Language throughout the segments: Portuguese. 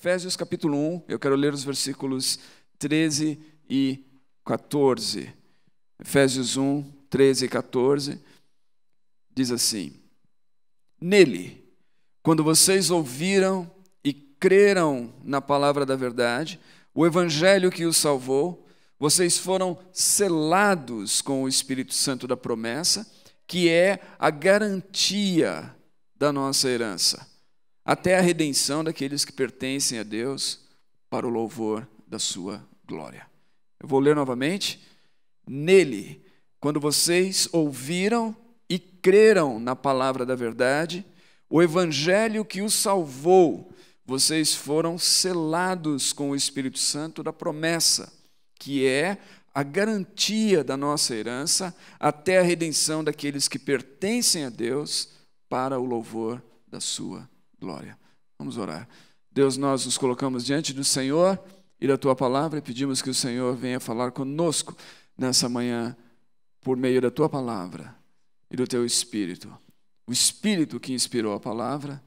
Efésios capítulo 1, eu quero ler os versículos 13 e 14. Efésios 1, 13 e 14, diz assim: Nele, quando vocês ouviram e creram na palavra da verdade, o evangelho que os salvou, vocês foram selados com o Espírito Santo da promessa, que é a garantia da nossa herança, até a redenção daqueles que pertencem a Deus, para o louvor da sua glória. Eu vou ler novamente. Nele, quando vocês ouviram e creram na palavra da verdade, o evangelho que os salvou, vocês foram selados com o Espírito Santo da promessa, que é a garantia da nossa herança, até a redenção daqueles que pertencem a Deus, para o louvor da sua glória. Vamos orar. Deus, nós nos colocamos diante do Senhor e da Tua palavra e pedimos que o Senhor venha falar conosco nessa manhã, por meio da Tua palavra e do Teu Espírito. O Espírito que inspirou a palavra,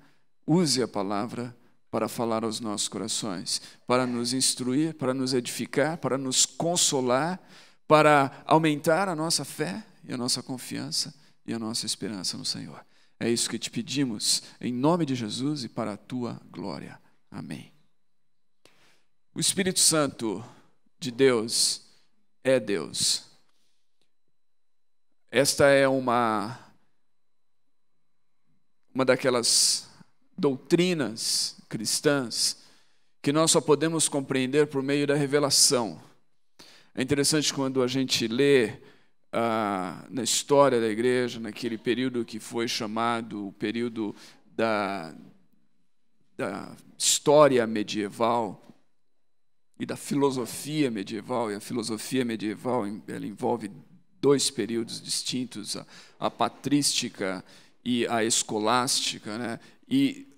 use a palavra para falar aos nossos corações, para nos instruir, para nos edificar, para nos consolar, para aumentar a nossa fé e a nossa confiança e a nossa esperança no Senhor. É isso que te pedimos, em nome de Jesus e para a Tua glória. Amém. O Espírito Santo de Deus é Deus. Esta é uma daquelas doutrinas cristãs que nós só podemos compreender por meio da revelação. É interessante quando a gente lê na história da igreja, naquele período que foi chamado o período da história medieval e da filosofia medieval, e a filosofia medieval ela envolve dois períodos distintos, a patrística e a escolástica, né? E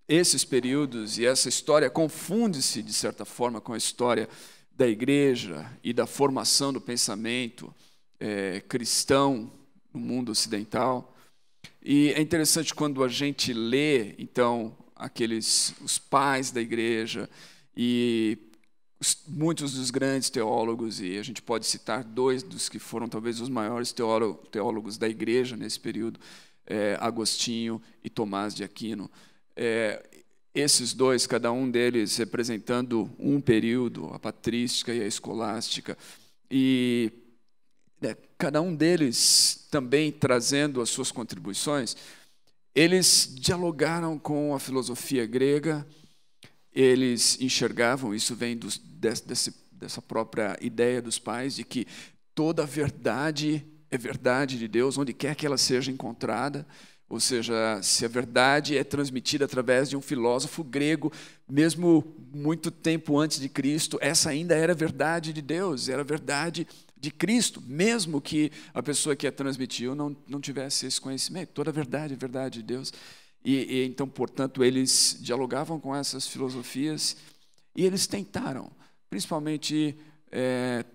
esses períodos e essa história confunde-se, de certa forma, com a história da igreja e da formação do pensamento cristão no mundo ocidental. E é interessante quando a gente lê, então, os pais da igreja e muitos dos grandes teólogos, e a gente pode citar dois dos que foram talvez os maiores teólogos da igreja nesse período, Agostinho e Tomás de Aquino. Esses dois, cada um deles representando um período, a patrística e a escolástica, e cada um deles também trazendo as suas contribuições, eles dialogaram com a filosofia grega, eles enxergavam, isso vem dessa própria ideia dos pais, de que toda verdade é verdade de Deus, onde quer que ela seja encontrada. Ou seja, se a verdade é transmitida através de um filósofo grego, mesmo muito tempo antes de Cristo, essa ainda era a verdade de Deus, era a verdade de Cristo, mesmo que a pessoa que a transmitiu não tivesse esse conhecimento. Toda a verdade é verdade de Deus. E então, portanto, eles dialogavam com essas filosofias e eles tentaram, principalmente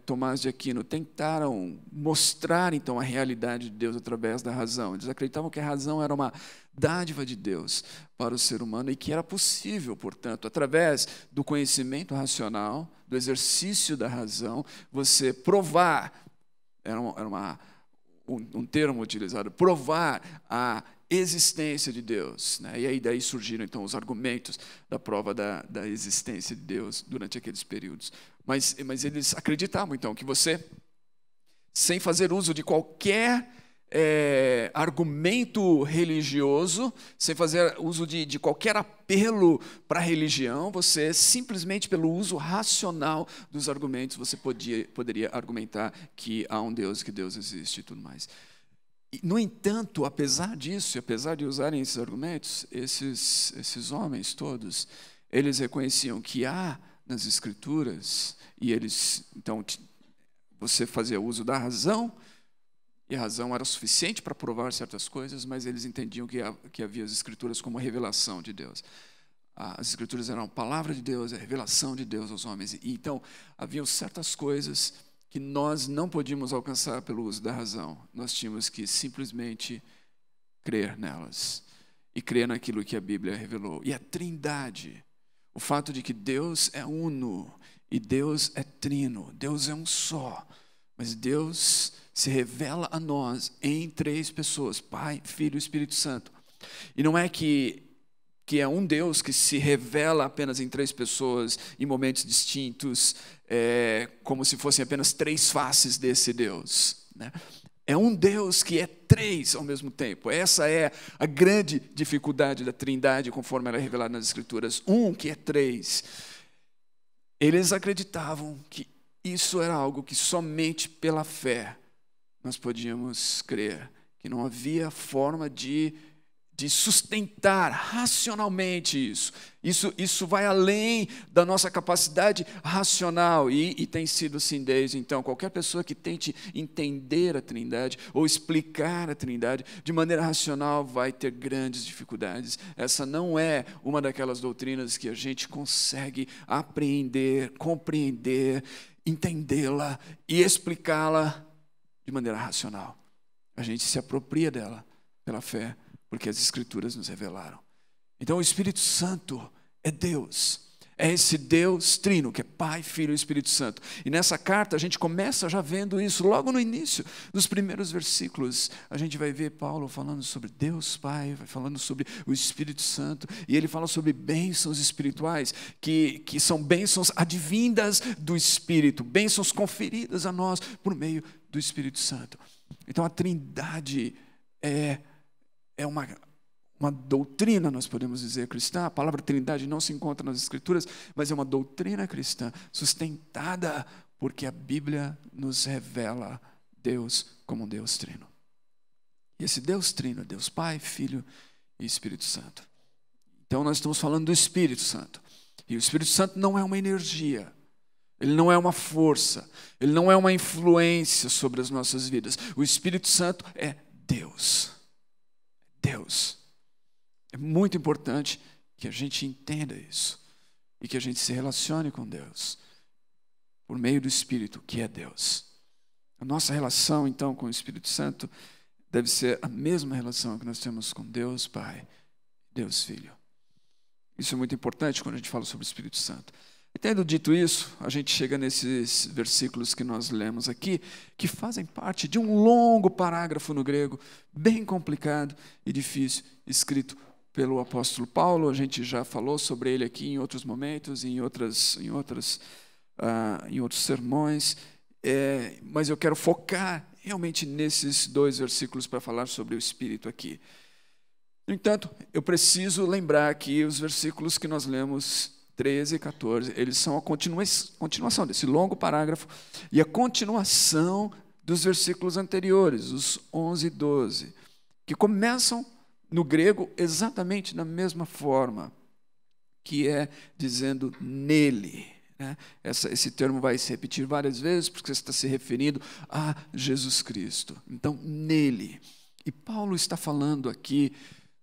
Tomás de Aquino, tentaram mostrar então a realidade de Deus através da razão. Eles acreditavam que a razão era uma dádiva de Deus para o ser humano e que era possível, portanto, através do conhecimento racional, do exercício da razão, você provar, era um termo utilizado, provar a existência de Deus, né? E aí daí surgiram então os argumentos da prova da existência de Deus durante aqueles períodos. Mas eles acreditavam então que você, sem fazer uso de qualquer argumento religioso, sem fazer uso de qualquer apelo para a religião, você simplesmente pelo uso racional dos argumentos você poderia argumentar que há um Deus, que Deus existe e tudo mais. No entanto, apesar disso, e apesar de usarem esses argumentos, esses homens todos, eles reconheciam que há nas Escrituras, e eles, então, você fazia uso da razão, e a razão era suficiente para provar certas coisas, mas eles entendiam que havia as Escrituras como a revelação de Deus. As Escrituras eram a palavra de Deus, a revelação de Deus aos homens. E então, haviam certas coisas que nós não podíamos alcançar pelo uso da razão. Nós tínhamos que simplesmente crer nelas e crer naquilo que a Bíblia revelou. E a Trindade, O fato de que Deus é uno e Deus é trino, Deus é um só, mas Deus se revela a nós em 3 pessoas, Pai, Filho e Espírito Santo. E não é que é um Deus que se revela apenas em 3 pessoas, em momentos distintos, como se fossem apenas 3 faces desse Deus, né? É um Deus que é 3 ao mesmo tempo. Essa é a grande dificuldade da Trindade, conforme ela é revelada nas Escrituras. Um que é 3. Eles acreditavam que isso era algo que somente pela fé nós podíamos crer, que não havia forma de sustentar racionalmente isso. Isso vai além da nossa capacidade racional e tem sido assim desde então. Qualquer pessoa que tente entender a Trindade ou explicar a Trindade de maneira racional vai ter grandes dificuldades. Essa não é uma daquelas doutrinas que a gente consegue apreender, compreender, entendê-la e explicá-la de maneira racional. A gente se apropria dela pela fé, porque as Escrituras nos revelaram. Então o Espírito Santo é Deus. É esse Deus trino, que é Pai, Filho e Espírito Santo. E nessa carta a gente começa já vendo isso, logo no início, nos primeiros versículos. A gente vai ver Paulo falando sobre Deus Pai, vai falando sobre o Espírito Santo. E ele fala sobre bênçãos espirituais, que são bênçãos advindas do Espírito, bênçãos conferidas a nós por meio do Espírito Santo. Então a Trindade é uma doutrina, nós podemos dizer, cristã. A palavra Trindade não se encontra nas Escrituras, mas é uma doutrina cristã, sustentada porque a Bíblia nos revela Deus como um Deus trino. E esse Deus trino é Deus Pai, Filho e Espírito Santo. Então nós estamos falando do Espírito Santo. E o Espírito Santo não é uma energia, ele não é uma força, ele não é uma influência sobre as nossas vidas. O Espírito Santo é Deus. Deus. É muito importante que a gente entenda isso e que a gente se relacione com Deus por meio do Espírito, que é Deus. A nossa relação, então, com o Espírito Santo deve ser a mesma relação que nós temos com Deus Pai, Deus Filho. Isso é muito importante quando a gente fala sobre o Espírito Santo. E tendo dito isso, a gente chega nesses versículos que nós lemos aqui, que fazem parte de um longo parágrafo no grego, bem complicado e difícil, escrito pelo apóstolo Paulo. A gente já falou sobre ele aqui em outros momentos, em outros sermões, mas eu quero focar realmente nesses 2 versículos para falar sobre o Espírito aqui. No entanto, eu preciso lembrar que os versículos que nós lemos, 13 e 14, eles são a continuação desse longo parágrafo e a continuação dos versículos anteriores, os 11 e 12, que começam no grego exatamente da mesma forma, que é dizendo nele. Né? Esse termo vai se repetir várias vezes, porque está se referindo a Jesus Cristo. Então, nele. E Paulo está falando aqui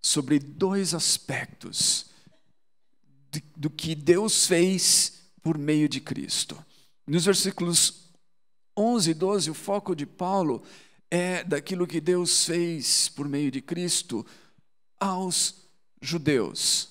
sobre 2 aspectos do que Deus fez por meio de Cristo. Nos versículos 11 e 12, o foco de Paulo é daquilo que Deus fez por meio de Cristo aos judeus,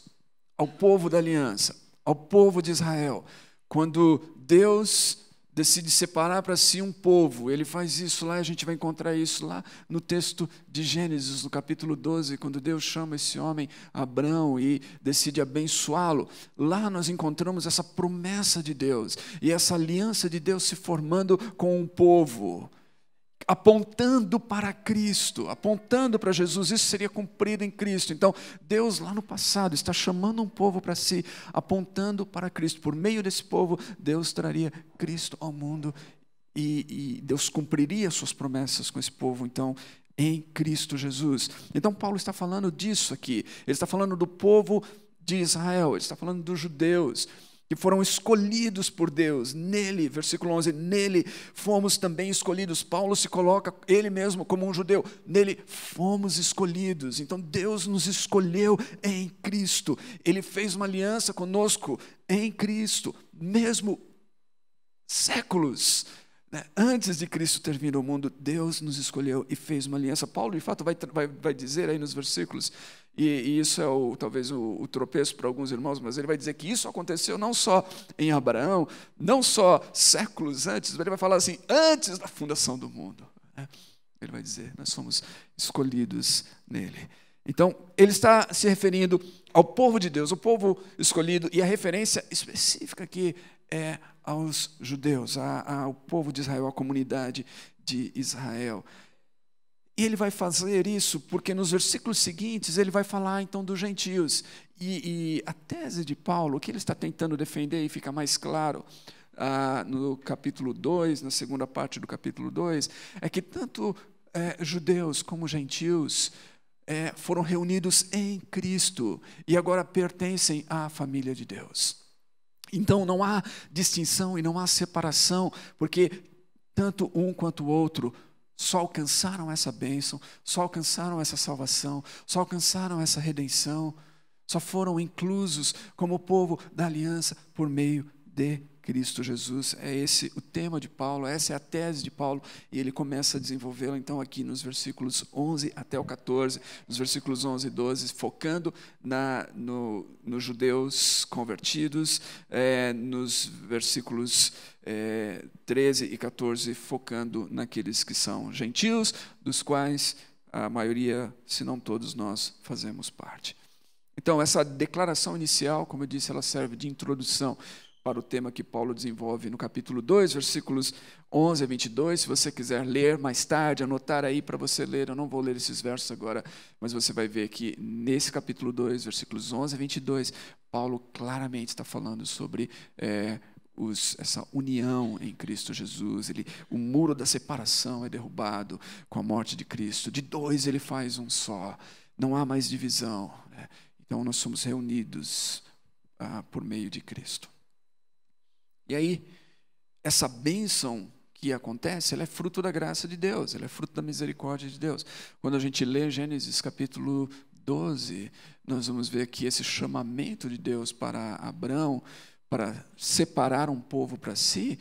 ao povo da aliança, ao povo de Israel. Quando Deus decide separar para si um povo, ele faz isso lá, a gente vai encontrar isso lá no texto de Gênesis, no capítulo 12, quando Deus chama esse homem, Abrão, e decide abençoá-lo. Lá nós encontramos essa promessa de Deus, e essa aliança de Deus se formando com um povo, apontando para Cristo, apontando para Jesus. Isso seria cumprido em Cristo. Então, Deus lá no passado está chamando um povo para si, apontando para Cristo. Por meio desse povo, Deus traria Cristo ao mundo e Deus cumpriria suas promessas com esse povo, então, em Cristo Jesus. Então, Paulo está falando disso aqui. Ele está falando do povo de Israel, ele está falando dos judeus, que foram escolhidos por Deus. Nele, versículo 11, nele fomos também escolhidos. Paulo se coloca ele mesmo como um judeu. Nele fomos escolhidos. Então Deus nos escolheu em Cristo. Ele fez uma aliança conosco em Cristo, mesmo séculos antes de Cristo ter vindo ao mundo. Deus nos escolheu e fez uma aliança. Paulo, de fato, vai dizer aí nos versículos, e isso é talvez o tropeço para alguns irmãos, mas ele vai dizer que isso aconteceu não só em Abraão, não só séculos antes, mas ele vai falar assim, antes da fundação do mundo. Ele vai dizer, nós somos escolhidos nele. Então, ele está se referindo ao povo de Deus, o povo escolhido, e a referência específica aqui é aos judeus, ao povo de Israel, à comunidade de Israel. E ele vai fazer isso porque nos versículos seguintes ele vai falar então dos gentios. E a tese de Paulo, o que ele está tentando defender e fica mais claro no capítulo 2, na segunda parte do capítulo 2, é que tanto judeus como gentios foram reunidos em Cristo e agora pertencem à família de Deus. Então não há distinção e não há separação, porque tanto um quanto o outro só alcançaram essa bênção, só alcançaram essa salvação, só alcançaram essa redenção, só foram inclusos como povo da aliança por meio de Cristo Jesus. É esse o tema de Paulo, essa é a tese de Paulo, e ele começa a desenvolvê-la então aqui nos versículos 11 até o 14, nos versículos 11 e 12, focando nos judeus convertidos, nos versículos 13 e 14, focando naqueles que são gentios, dos quais a maioria, se não todos nós, fazemos parte. Então, essa declaração inicial, como eu disse, ela serve de introdução para o tema que Paulo desenvolve no capítulo 2, versículos 11 a 22. Se você quiser ler mais tarde, anotar aí para você ler, eu não vou ler esses versos agora, mas você vai ver que nesse capítulo 2, versículos 11 a 22, Paulo claramente está falando sobre essa união em Cristo Jesus. O muro da separação é derrubado com a morte de Cristo. De dois ele faz um só, não há mais divisão. Então nós somos reunidos por meio de Cristo. E aí, essa bênção que acontece, ela é fruto da graça de Deus, ela é fruto da misericórdia de Deus. Quando a gente lê Gênesis capítulo 12, nós vamos ver que esse chamamento de Deus para Abrão, para separar um povo para si,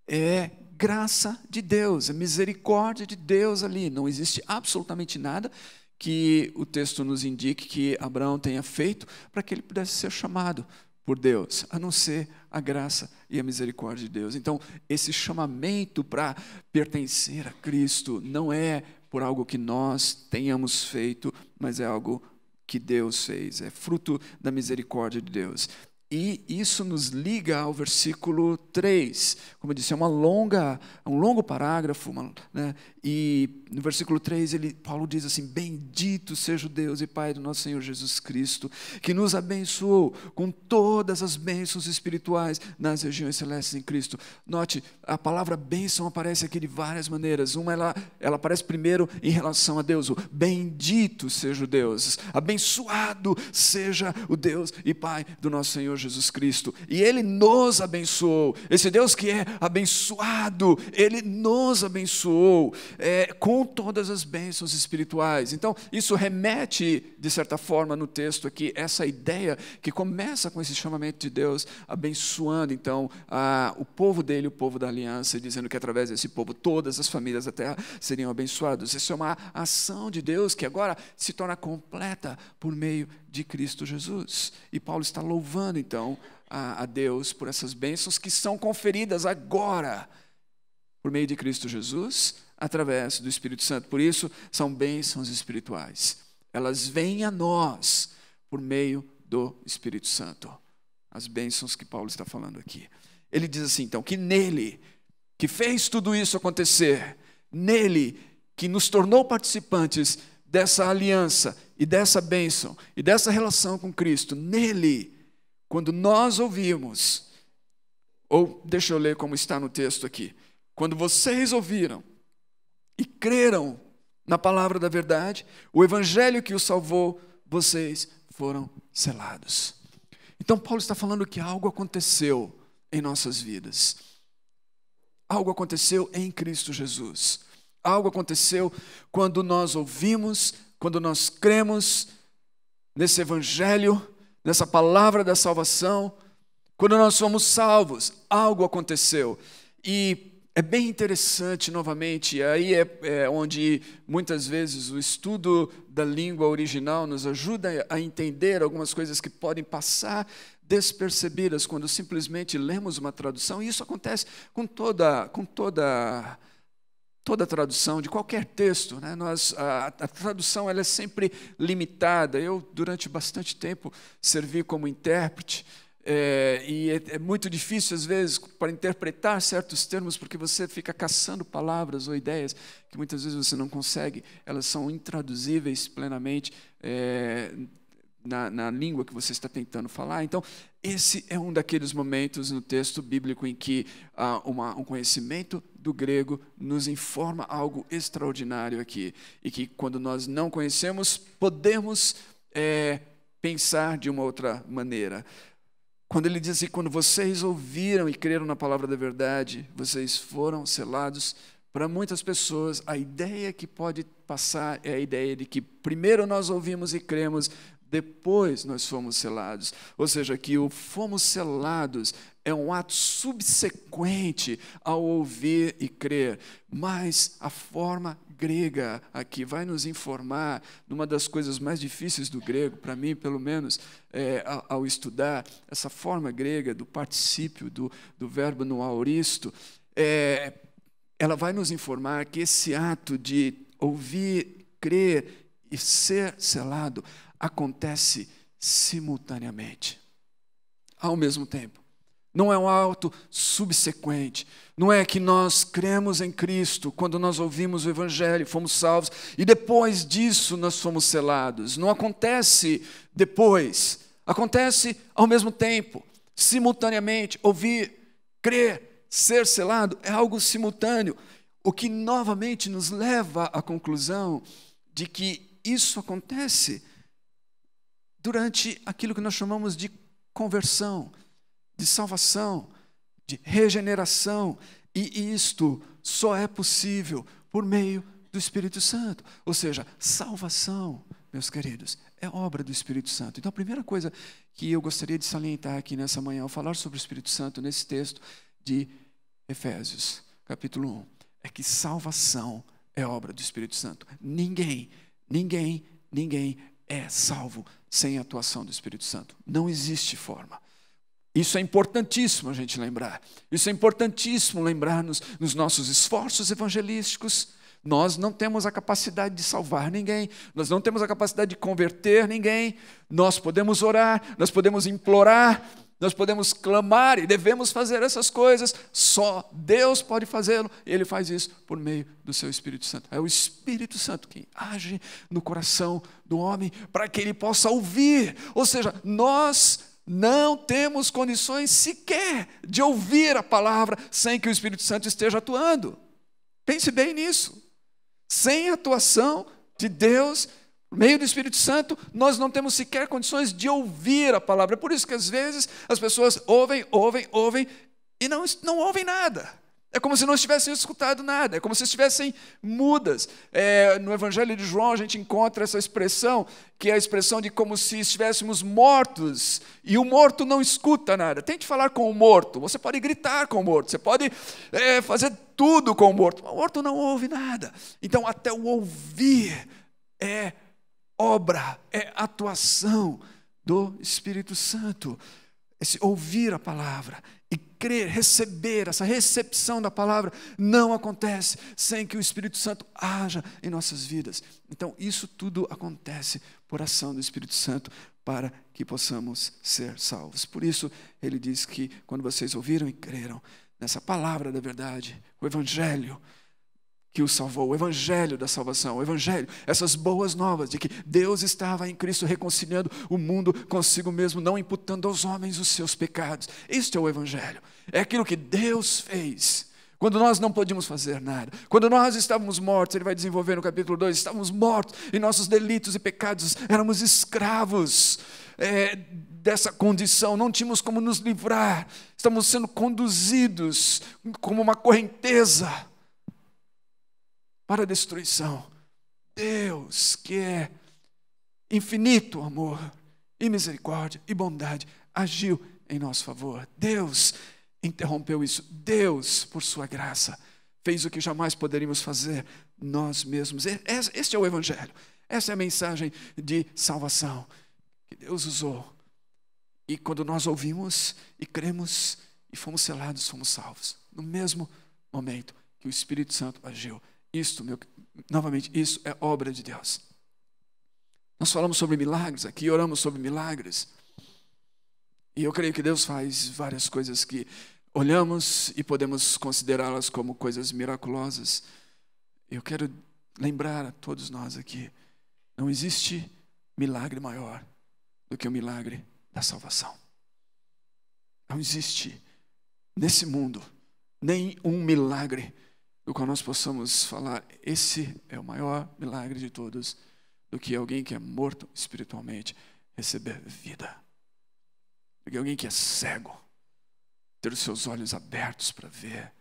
é graça de Deus, é misericórdia de Deus ali. Não existe absolutamente nada que o texto nos indique que Abraão tenha feito para que ele pudesse ser chamado por Deus, a não ser a graça e a misericórdia de Deus. Então, esse chamamento para pertencer a Cristo não é por algo que nós tenhamos feito, mas é algo que Deus fez, é fruto da misericórdia de Deus. E isso nos liga ao versículo 3. Como eu disse, é um longo parágrafo, né? E no versículo 3, Paulo diz assim: bendito seja o Deus e Pai do nosso Senhor Jesus Cristo, que nos abençoou com todas as bênçãos espirituais nas regiões celestes em Cristo. Note, a palavra bênção aparece aqui de várias maneiras. Uma, ela aparece primeiro em relação a Deus, o bendito seja o Deus, abençoado seja o Deus e Pai do nosso Senhor Jesus Cristo. E Ele nos abençoou. Esse Deus que é abençoado, Ele nos abençoou com todas as bênçãos espirituais. Então, isso remete, de certa forma, no texto aqui, essa ideia que começa com esse chamamento de Deus, abençoando, então, o povo dele, o povo da aliança, dizendo que através desse povo, todas as famílias da terra seriam abençoadas. Isso é uma ação de Deus que agora se torna completa por meio de Cristo Jesus. E Paulo está louvando, então, a Deus por essas bênçãos que são conferidas agora, por meio de Cristo Jesus, através do Espírito Santo. Por isso, são bênçãos espirituais. Elas vêm a nós por meio do Espírito Santo. As bênçãos que Paulo está falando aqui. Ele diz assim, então, que nele, que fez tudo isso acontecer, nele, que nos tornou participantes dessa aliança e dessa bênção e dessa relação com Cristo, nele, quando nós ouvimos, ou deixa eu ler como está no texto aqui, quando vocês ouviram e creram na palavra da verdade, o evangelho que os salvou, vocês foram selados. Então Paulo está falando que algo aconteceu em nossas vidas. Algo aconteceu em Cristo Jesus. Algo aconteceu quando nós ouvimos, quando nós cremos nesse evangelho, nessa palavra da salvação, quando nós somos salvos, algo aconteceu. E é bem interessante, novamente, e aí é onde muitas vezes o estudo da língua original nos ajuda a entender algumas coisas que podem passar despercebidas quando simplesmente lemos uma tradução, e isso acontece com toda tradução de qualquer texto, né? A tradução ela é sempre limitada. Eu, durante bastante tempo, servi como intérprete, e é muito difícil, às vezes, para interpretar certos termos, porque você fica caçando palavras ou ideias que muitas vezes você não consegue, elas são intraduzíveis plenamente na língua que você está tentando falar. Então, esse é um daqueles momentos no texto bíblico em que um conhecimento do grego nos informa algo extraordinário aqui, e que quando nós não conhecemos, podemos pensar de uma outra maneira. Quando ele diz assim, quando vocês ouviram e creram na palavra da verdade, vocês foram selados. Para muitas pessoas, a ideia que pode passar é a ideia de que primeiro nós ouvimos e cremos, depois nós fomos selados. Ou seja, que o fomos selados é um ato subsequente ao ouvir e crer. Mas a forma grega aqui vai nos informar, numa das coisas mais difíceis do grego, para mim, pelo menos, ao estudar, essa forma grega do particípio, do verbo no aoristo, ela vai nos informar que esse ato de ouvir, crer e ser selado acontece simultaneamente, ao mesmo tempo. Não é um ato subsequente. Não é que nós cremos em Cristo quando nós ouvimos o Evangelho, fomos salvos, e depois disso nós fomos selados. Não acontece depois. Acontece ao mesmo tempo, simultaneamente. Ouvir, crer, ser selado é algo simultâneo. O que novamente nos leva à conclusão de que isso acontece durante aquilo que nós chamamos de conversão, de salvação, de regeneração, e isto só é possível por meio do Espírito Santo. Ou seja, salvação, meus queridos, é obra do Espírito Santo. Então, a primeira coisa que eu gostaria de salientar aqui nessa manhã, ao falar sobre o Espírito Santo, nesse texto de Efésios, capítulo 1, é que salvação é obra do Espírito Santo. Ninguém é salvo sem a atuação do Espírito Santo. Não existe forma. Isso é importantíssimo a gente lembrar. Isso é importantíssimo lembrar nos nossos esforços evangelísticos. Nós não temos a capacidade de salvar ninguém. Nós não temos a capacidade de converter ninguém. Nós podemos orar, nós podemos implorar, nós podemos clamar e devemos fazer essas coisas. Só Deus pode fazê-lo. Ele faz isso por meio do seu Espírito Santo. É o Espírito Santo que age no coração do homem para que ele possa ouvir. Ou seja, nós não temos condições sequer de ouvir a palavra sem que o Espírito Santo esteja atuando. Pense bem nisso. Sem a atuação de Deus, por meio do Espírito Santo, nós não temos sequer condições de ouvir a palavra. É por isso que às vezes as pessoas ouvem e não ouvem nada. É como se não tivessem escutado nada, é como se estivessem mudas. No Evangelho de João a gente encontra essa expressão, que é a expressão de como se estivéssemos mortos, e o morto não escuta nada. Tente falar com o morto, você pode gritar com o morto, você pode fazer tudo com o morto não ouve nada. Então até o ouvir é obra, é atuação do Espírito Santo. Esse ouvir a palavra e crer, receber, essa recepção da palavra não acontece sem que o Espírito Santo haja em nossas vidas. Então, isso tudo acontece por ação do Espírito Santo para que possamos ser salvos. Por isso, ele diz que quando vocês ouviram e creram nessa palavra da verdade, o Evangelho que o salvou, o Evangelho da salvação, o Evangelho, essas boas novas de que Deus estava em Cristo reconciliando o mundo consigo mesmo, não imputando aos homens os seus pecados. Este é o Evangelho. É aquilo que Deus fez quando nós não podíamos fazer nada. Quando nós estávamos mortos, ele vai desenvolver no capítulo 2, estávamos mortos em nossos delitos e pecados, éramos escravos dessa condição, não tínhamos como nos livrar, estamos sendo conduzidos como uma correnteza para a destruição. Deus, que é infinito amor e misericórdia e bondade, agiu em nosso favor. Deus, interrompeu isso. Deus, por sua graça, fez o que jamais poderíamos fazer nós mesmos. Este é o Evangelho. Essa é a mensagem de salvação que Deus usou. E quando nós ouvimos e cremos e fomos selados, fomos salvos. No mesmo momento que o Espírito Santo agiu. Novamente, isso é obra de Deus. Nós falamos sobre milagres aqui, oramos sobre milagres. E eu creio que Deus faz várias coisas que olhamos e podemos considerá-las como coisas miraculosas. Eu quero lembrar a todos nós aqui, não existe milagre maior do que o milagre da salvação. Não existe nesse mundo nem um milagre do qual nós possamos falar, esse é o maior milagre de todos, do que alguém que é morto espiritualmente receber vida. Do que alguém que é cego ter os seus olhos abertos para ver.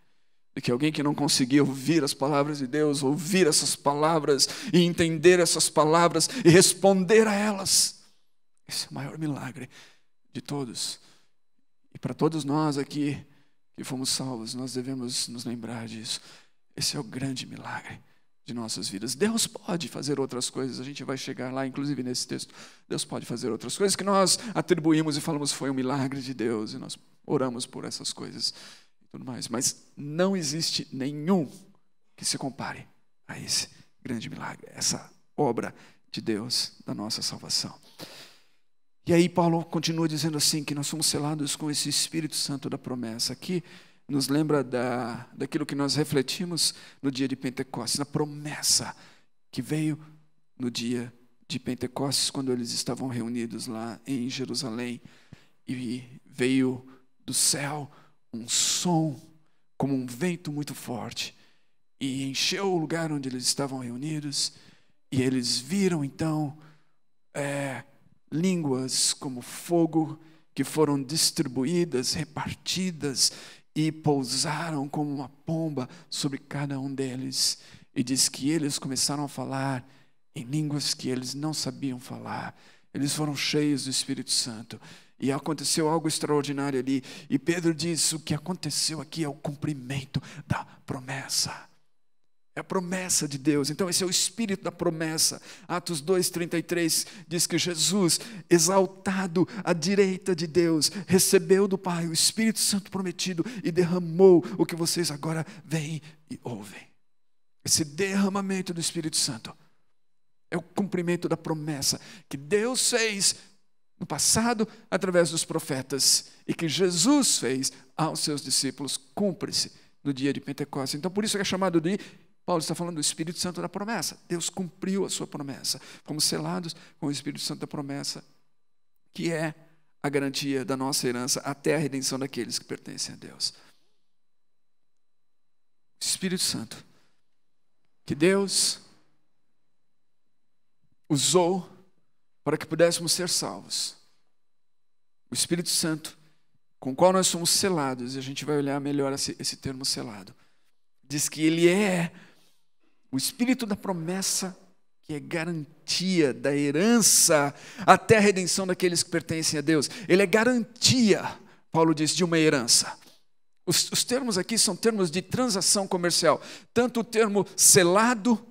Do que alguém que não conseguia ouvir as palavras de Deus, ouvir essas palavras e entender essas palavras e responder a elas. Esse é o maior milagre de todos. E para todos nós aqui que fomos salvos, nós devemos nos lembrar disso. Esse é o grande milagre de nossas vidas. Deus pode fazer outras coisas, a gente vai chegar lá, inclusive nesse texto. Deus pode fazer outras coisas que nós atribuímos e falamos foi um milagre de Deus, e nós oramos por essas coisas e tudo mais. Mas não existe nenhum que se compare a esse grande milagre, essa obra de Deus da nossa salvação. E aí Paulo continua dizendo assim, que nós somos selados com esse Espírito Santo da promessa. Aqui nos lembra daquilo que nós refletimos no dia de Pentecostes, na promessa que veio no dia de Pentecostes, quando eles estavam reunidos lá em Jerusalém, e veio do céu um som como um vento muito forte, e encheu o lugar onde eles estavam reunidos, e eles viram então línguas como fogo, que foram distribuídas, repartidas, e pousaram como uma pomba sobre cada um deles. E diz que eles começaram a falar em línguas que eles não sabiam falar. Eles foram cheios do Espírito Santo. E aconteceu algo extraordinário ali. E Pedro diz, o que aconteceu aqui é o cumprimento da promessa. É a promessa de Deus. Então esse é o espírito da promessa. Atos 2:33 diz que Jesus, exaltado à direita de Deus, recebeu do Pai o Espírito Santo prometido e derramou o que vocês agora veem e ouvem. Esse derramamento do Espírito Santo é o cumprimento da promessa que Deus fez no passado através dos profetas e que Jesus fez aos seus discípulos. Cumpre-se no dia de Pentecostes. Então por isso é chamado de... Paulo está falando do Espírito Santo da promessa. Deus cumpriu a sua promessa. Fomos selados com o Espírito Santo da promessa, que é a garantia da nossa herança até a redenção daqueles que pertencem a Deus. O Espírito Santo, que Deus usou para que pudéssemos ser salvos. O Espírito Santo, com o qual nós somos selados, e a gente vai olhar melhor esse termo selado, diz que ele é o Espírito da promessa, que é garantia da herança até a redenção daqueles que pertencem a Deus. Ele é garantia, Paulo diz, de uma herança. Os termos aqui são termos de transação comercial. Tanto o termo selado,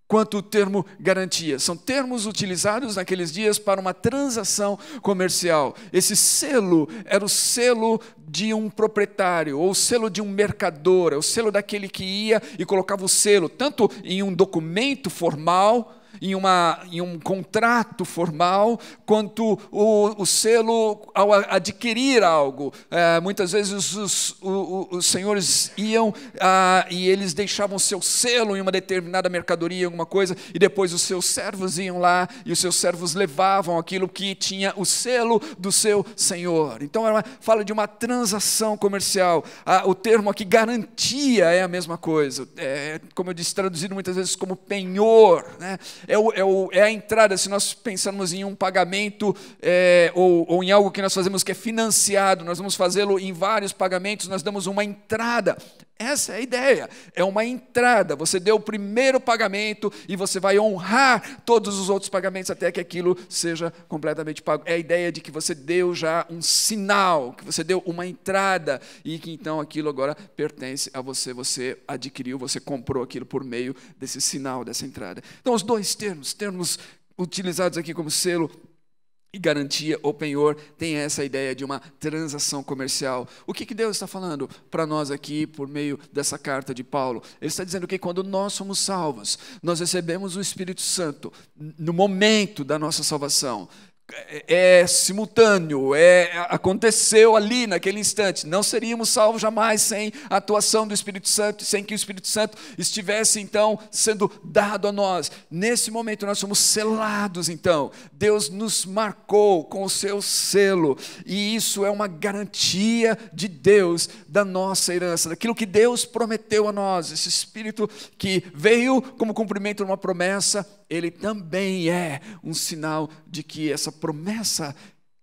quanto o termo garantia. São termos utilizados naqueles dias para uma transação comercial. Esse selo era o selo de um proprietário, ou o selo de um mercador, é o selo daquele que ia e colocava o selo, tanto em um documento formal, em um contrato formal, quanto o selo ao adquirir algo. Muitas vezes os senhores iam e eles deixavam seu selo em uma determinada mercadoria, alguma coisa, e depois os seus servos iam lá e os seus servos levavam aquilo que tinha o selo do seu senhor. Então fala de uma transação comercial. O termo aqui garantia é a mesma coisa, como eu disse, traduzido muitas vezes como penhor, né? é a entrada. Se nós pensarmos em um pagamento ou em algo que nós fazemos que é financiado, nós vamos fazê-lo em vários pagamentos, nós damos uma entrada. Essa é a ideia, é uma entrada. Você deu o primeiro pagamento e você vai honrar todos os outros pagamentos até que aquilo seja completamente pago. É a ideia de que você deu já um sinal, que você deu uma entrada e que então aquilo agora pertence a você. Você adquiriu, você comprou aquilo por meio desse sinal, dessa entrada. Então os dois termos utilizados aqui como selo e garantia ou penhor tem essa ideia de uma transação comercial. O que Deus está falando para nós aqui por meio dessa carta de Paulo? Ele está dizendo que quando nós somos salvos, nós recebemos o Espírito Santo no momento da nossa salvação. É simultâneo, aconteceu ali naquele instante. Não seríamos salvos jamais sem a atuação do Espírito Santo, sem que o Espírito Santo estivesse então sendo dado a nós. Nesse momento nós somos selados então. Deus nos marcou com o seu selo e isso é uma garantia de Deus da nossa herança, daquilo que Deus prometeu a nós. Esse Espírito que veio como cumprimento de uma promessa, ele também é um sinal de que essa promessa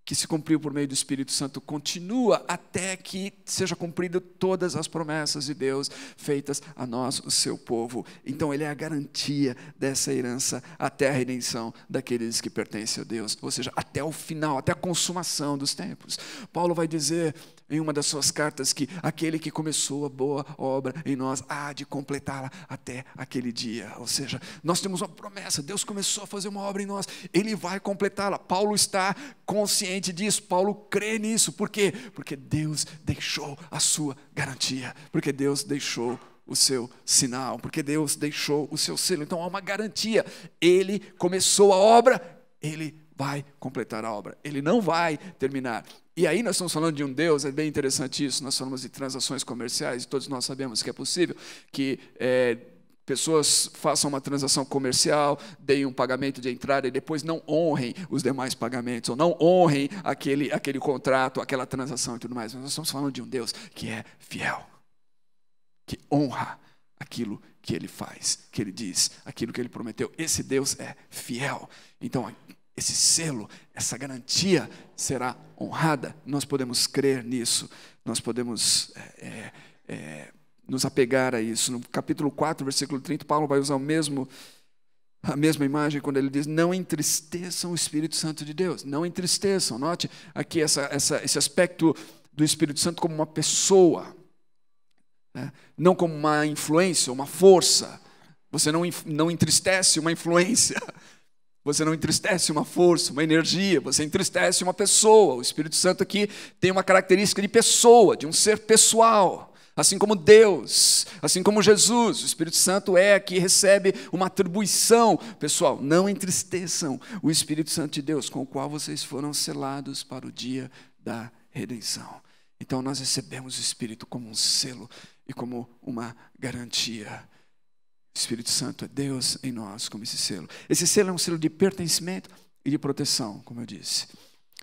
que se cumpriu por meio do Espírito Santo continua até que seja cumprido todas as promessas de Deus feitas a nós, o seu povo. Então ele é a garantia dessa herança até a redenção daqueles que pertencem a Deus, ou seja, até o final, até a consumação dos tempos. Paulo vai dizer em uma das suas cartas que aquele que começou a boa obra em nós há de completá-la até aquele dia. Ou seja, nós temos uma promessa, Deus começou a fazer uma obra em nós, Ele vai completá-la. Paulo está consciente disso, Paulo crê nisso. Por quê? Porque Deus deixou a sua garantia, porque Deus deixou o seu sinal, porque Deus deixou o seu selo. Então há uma garantia, Ele começou a obra, Ele vai completar a obra, Ele não vai terminar. E aí nós estamos falando de um Deus, é bem interessante isso, nós falamos de transações comerciais, e todos nós sabemos que é possível que pessoas façam uma transação comercial, deem um pagamento de entrada e depois não honrem os demais pagamentos, ou não honrem aquele contrato, aquela transação e tudo mais. Mas nós estamos falando de um Deus que é fiel, que honra aquilo que Ele faz, que Ele diz, aquilo que Ele prometeu. Esse Deus é fiel. Então, esse selo, essa garantia será honrada. Nós podemos crer nisso, nós podemos nos apegar a isso. No capítulo 4, versículo 30, Paulo vai usar a mesma imagem quando ele diz: não entristeçam o Espírito Santo de Deus. Não entristeçam. Note aqui esse aspecto do Espírito Santo como uma pessoa, né? Não como uma influência, uma força. Você não entristece uma influência. Você não entristece uma força, uma energia, você entristece uma pessoa. O Espírito Santo aqui tem uma característica de pessoa, de um ser pessoal. Assim como Deus, assim como Jesus, o Espírito Santo aqui recebe uma atribuição pessoal. Não entristeçam o Espírito Santo de Deus, com o qual vocês foram selados para o dia da redenção. Então nós recebemos o Espírito como um selo e como uma garantia. O Espírito Santo é Deus em nós como esse selo. Esse selo é um selo de pertencimento e de proteção, como eu disse.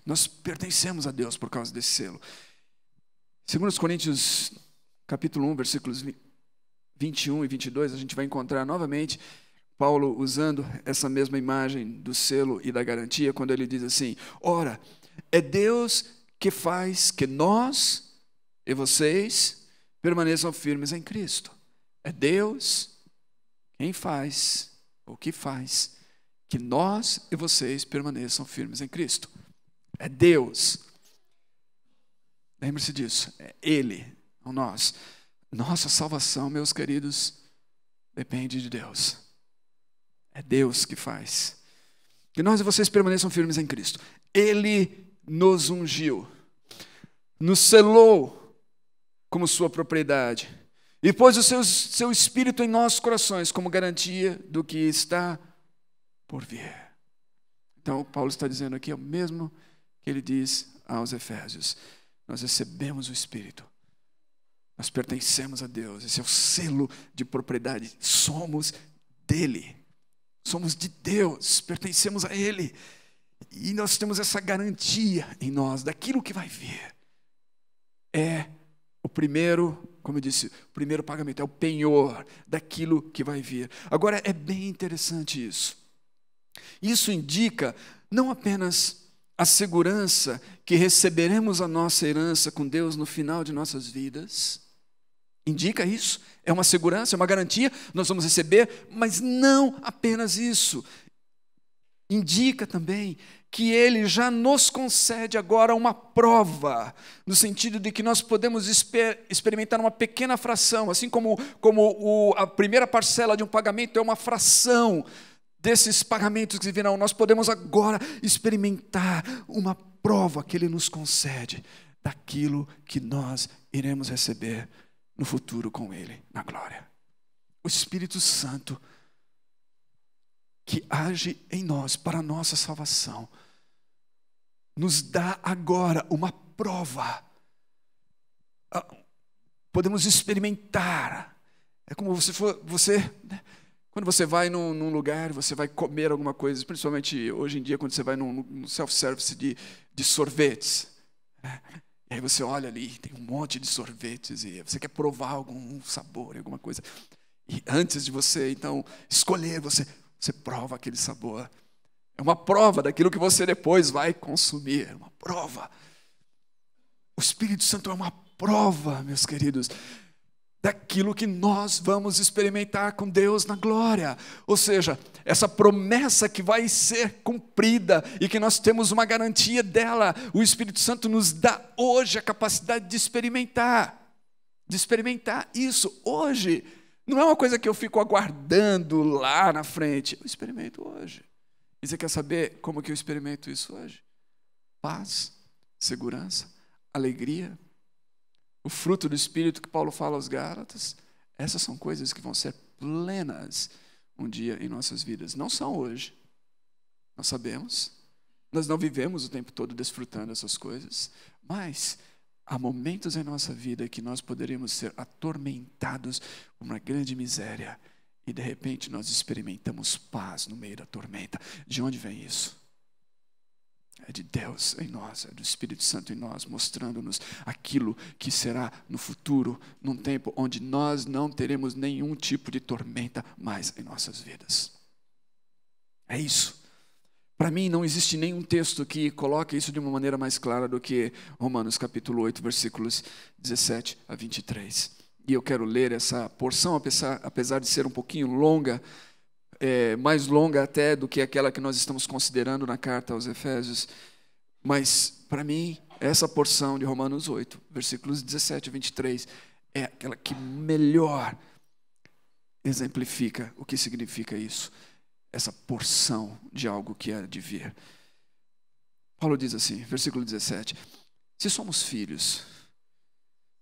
Nós pertencemos a Deus por causa desse selo. 2 Coríntios capítulo 1, versículos 21 e 22, a gente vai encontrar novamente Paulo usando essa mesma imagem do selo e da garantia, quando ele diz assim: ora, é Deus que faz que nós e vocês permaneçam firmes em Cristo. É Deus quem faz, ou que faz, que nós e vocês permaneçam firmes em Cristo. É Deus. Lembre-se disso. É Ele, não nós. Nossa salvação, meus queridos, depende de Deus. É Deus que faz. Que nós e vocês permaneçam firmes em Cristo. Ele nos ungiu, nos selou como sua propriedade. E pôs o seu Espírito em nossos corações como garantia do que está por vir. Então, Paulo está dizendo aqui o mesmo que ele diz aos Efésios. Nós recebemos o Espírito. Nós pertencemos a Deus. Esse é o selo de propriedade. Somos dele. Somos de Deus. Pertencemos a Ele. E nós temos essa garantia em nós daquilo que vai vir. É o primeiro, como eu disse, o primeiro pagamento, é o penhor daquilo que vai vir. Agora, é bem interessante isso. Isso indica não apenas a segurança que receberemos a nossa herança com Deus no final de nossas vidas. Indica isso, é uma segurança, é uma garantia, nós vamos receber, mas não apenas isso. Indica também que Ele já nos concede agora uma prova, no sentido de que nós podemos experimentar uma pequena fração, assim como a primeira parcela de um pagamento é uma fração desses pagamentos que virão, nós podemos agora experimentar uma prova que Ele nos concede daquilo que nós iremos receber no futuro com Ele, na glória. O Espírito Santo que age em nós para a nossa salvação, nos dá agora uma prova. Podemos experimentar. É como quando você vai num lugar, você vai comer alguma coisa, principalmente hoje em dia, quando você vai num self-service de sorvetes. E aí você olha ali, tem um monte de sorvetes, e você quer provar algum sabor, alguma coisa. E antes de você, então, escolher, você prova aquele sabor. É uma prova daquilo que você depois vai consumir. Uma prova. O Espírito Santo é uma prova, meus queridos, daquilo que nós vamos experimentar com Deus na glória. Ou seja, essa promessa que vai ser cumprida e que nós temos uma garantia dela, o Espírito Santo nos dá hoje a capacidade de experimentar isso hoje. Não é uma coisa que eu fico aguardando lá na frente, eu experimento hoje. E você quer saber como que eu experimento isso hoje? Paz, segurança, alegria, o fruto do Espírito que Paulo fala aos Gálatas, essas são coisas que vão ser plenas um dia em nossas vidas. Não são hoje, nós sabemos, nós não vivemos o tempo todo desfrutando essas coisas, mas há momentos em nossa vida que nós poderíamos ser atormentados por uma grande miséria e de repente nós experimentamos paz no meio da tormenta. De onde vem isso? É de Deus em nós, é do Espírito Santo em nós, mostrando-nos aquilo que será no futuro, num tempo onde nós não teremos nenhum tipo de tormenta mais em nossas vidas. É isso. Para mim não existe nenhum texto que coloque isso de uma maneira mais clara do que Romanos capítulo 8, versículos 17 a 23. E eu quero ler essa porção, apesar de ser um pouquinho longa, mais longa até do que aquela que nós estamos considerando na carta aos Efésios. Mas, para mim, essa porção de Romanos 8, versículos 17 a 23, é aquela que melhor exemplifica o que significa isso. Essa porção de algo que há de vir. Paulo diz assim, versículo 17: se somos filhos,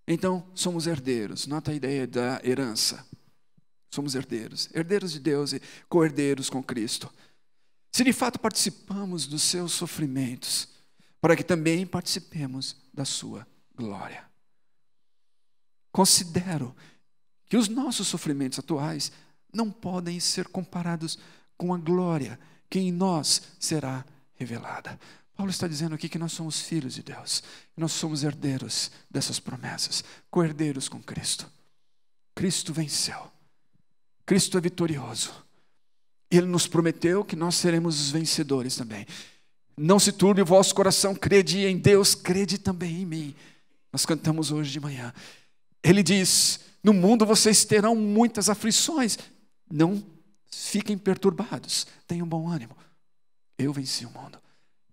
então somos herdeiros. Nota a ideia da herança. Somos herdeiros, herdeiros de Deus e co-herdeiros com Cristo. Se de fato participamos dos seus sofrimentos, para que também participemos da sua glória. Considero que os nossos sofrimentos atuais não podem ser comparados com a glória que em nós será revelada. Paulo está dizendo aqui que nós somos filhos de Deus, nós somos herdeiros dessas promessas, co-herdeiros com Cristo. Cristo venceu, Cristo é vitorioso. Ele nos prometeu que nós seremos os vencedores também. Não se turbe o vosso coração, crede em Deus, crede também em mim. Nós cantamos hoje de manhã. Ele diz, no mundo vocês terão muitas aflições, não fiquem perturbados, tenham bom ânimo. Eu venci o mundo.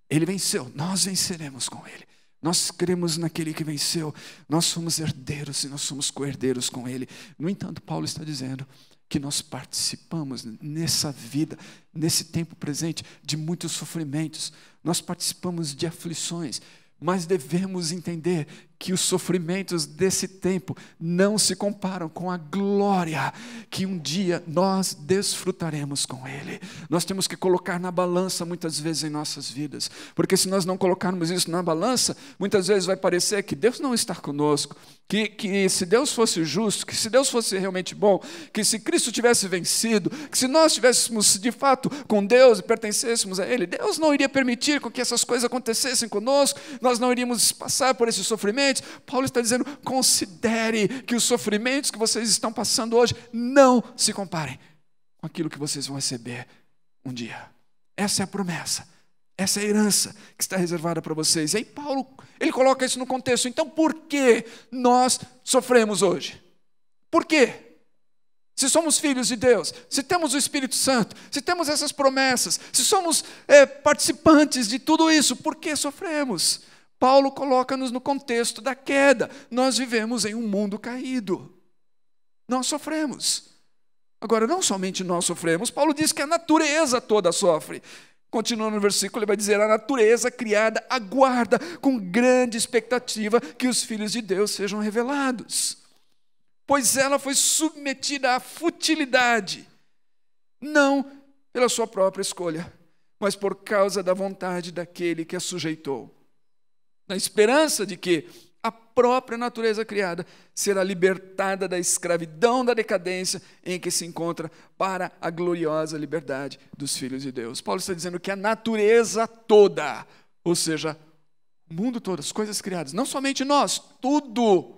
Ele venceu, nós venceremos com Ele. Nós cremos naquele que venceu. Nós somos herdeiros e nós somos co-herdeiros com Ele. No entanto, Paulo está dizendo que nós participamos nessa vida, nesse tempo presente, de muitos sofrimentos. Nós participamos de aflições, mas devemos entender que os sofrimentos desse tempo não se comparam com a glória que um dia nós desfrutaremos com Ele. Nós temos que colocar na balança muitas vezes em nossas vidas, porque se nós não colocarmos isso na balança, muitas vezes vai parecer que Deus não está conosco, que se Deus fosse justo, que se Deus fosse realmente bom, que se Cristo tivesse vencido, que se nós estivéssemos de fato com Deus e pertencêssemos a Ele, Deus não iria permitir que essas coisas acontecessem conosco, nós não iríamos passar por esses sofrimentos. Paulo está dizendo, considere que os sofrimentos que vocês estão passando hoje não se comparem com aquilo que vocês vão receber um dia. Essa é a promessa. Essa é a herança que está reservada para vocês. E aí Paulo, ele coloca isso no contexto. Então, por que nós sofremos hoje? Por quê? Se somos filhos de Deus, se temos o Espírito Santo, se temos essas promessas, se somos participantes de tudo isso, por que sofremos? Paulo coloca-nos no contexto da queda. Nós vivemos em um mundo caído. Nós sofremos. Agora, não somente nós sofremos, Paulo diz que a natureza toda sofre. Continuando no versículo, ele vai dizer: a natureza criada aguarda com grande expectativa que os filhos de Deus sejam revelados. Pois ela foi submetida à futilidade, não pela sua própria escolha, mas por causa da vontade daquele que a sujeitou, na esperança de que a própria natureza criada será libertada da escravidão da decadência em que se encontra para a gloriosa liberdade dos filhos de Deus. Paulo está dizendo que a natureza toda, ou seja, o mundo todo, as coisas criadas, não somente nós, tudo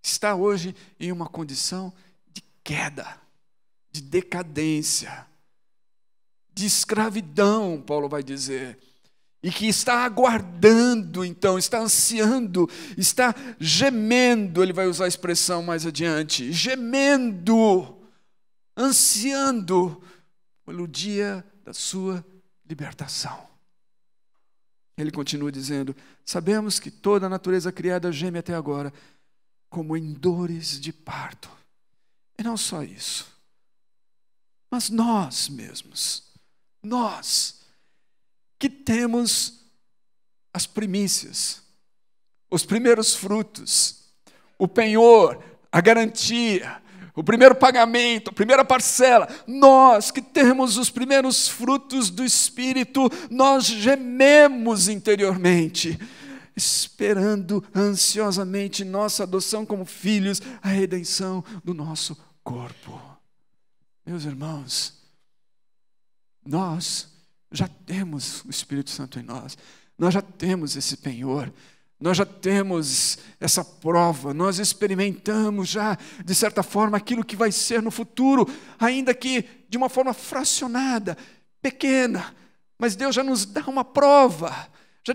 está hoje em uma condição de queda, de decadência, de escravidão, Paulo vai dizer, e que está aguardando, então, está ansiando, está gemendo, ele vai usar a expressão mais adiante, gemendo, ansiando pelo dia da sua libertação. Ele continua dizendo: sabemos que toda a natureza criada geme até agora, como em dores de parto. E não só isso, mas nós mesmos, nós que temos as primícias, os primeiros frutos, o penhor, a garantia, o primeiro pagamento, a primeira parcela, nós que temos os primeiros frutos do Espírito, nós gememos interiormente, esperando ansiosamente nossa adoção como filhos, a redenção do nosso corpo. Meus irmãos, nós já temos o Espírito Santo em nós, nós já temos esse penhor, nós já temos essa prova, nós experimentamos já, de certa forma, aquilo que vai ser no futuro, ainda que de uma forma fracionada, pequena, mas Deus já nos dá uma prova.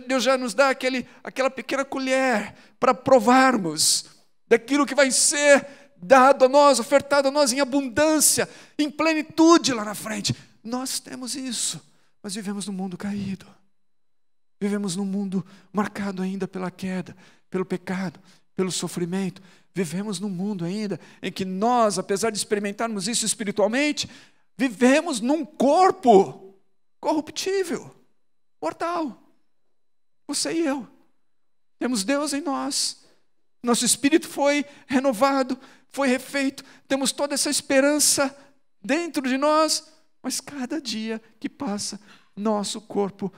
Deus já nos dá aquela pequena colher para provarmos daquilo que vai ser dado a nós, ofertado a nós em abundância, em plenitude lá na frente. Nós temos isso, mas vivemos num mundo caído. Vivemos num mundo marcado ainda pela queda, pelo pecado, pelo sofrimento. Vivemos num mundo ainda em que nós, apesar de experimentarmos isso espiritualmente, vivemos num corpo corruptível, mortal. Você e eu. Temos Deus em nós. Nosso espírito foi renovado, foi refeito. Temos toda essa esperança dentro de nós. Mas cada dia que passa, nosso corpo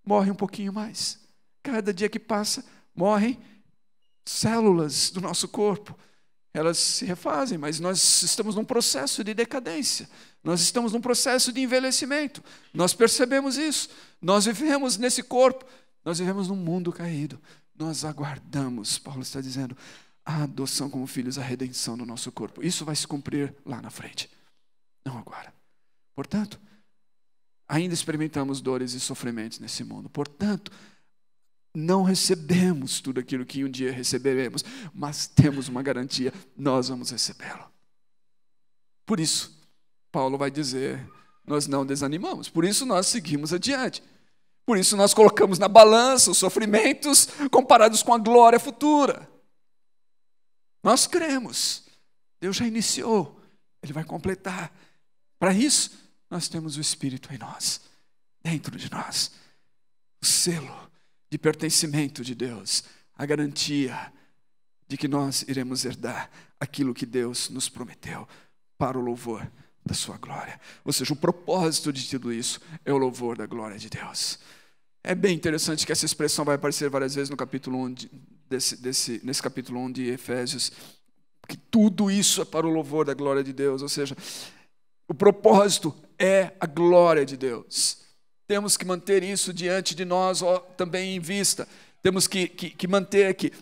morre um pouquinho mais. Cada dia que passa, morrem células do nosso corpo. Elas se refazem, mas nós estamos num processo de decadência. Nós estamos num processo de envelhecimento. Nós percebemos isso. Nós vivemos nesse corpo. Nós vivemos num mundo caído. Nós aguardamos, Paulo está dizendo, a adoção como filhos, a redenção do nosso corpo. Isso vai se cumprir lá na frente, não agora. Portanto, ainda experimentamos dores e sofrimentos nesse mundo. Portanto, não recebemos tudo aquilo que um dia receberemos, mas temos uma garantia, nós vamos recebê-lo. Por isso, Paulo vai dizer, nós não desanimamos, por isso nós seguimos adiante. Por isso nós colocamos na balança os sofrimentos comparados com a glória futura. Nós cremos. Deus já iniciou. Ele vai completar. Para isso, nós temos o Espírito em nós, dentro de nós. O selo de pertencimento de Deus. A garantia de que nós iremos herdar aquilo que Deus nos prometeu para o louvor da sua glória. Ou seja, o propósito de tudo isso é o louvor da glória de Deus. É bem interessante que essa expressão vai aparecer várias vezes no capítulo 1 nesse capítulo 1 de Efésios, que tudo isso é para o louvor da glória de Deus, ou seja, o propósito é a glória de Deus. Temos que manter isso diante de nós, também em vista. Temos que manter que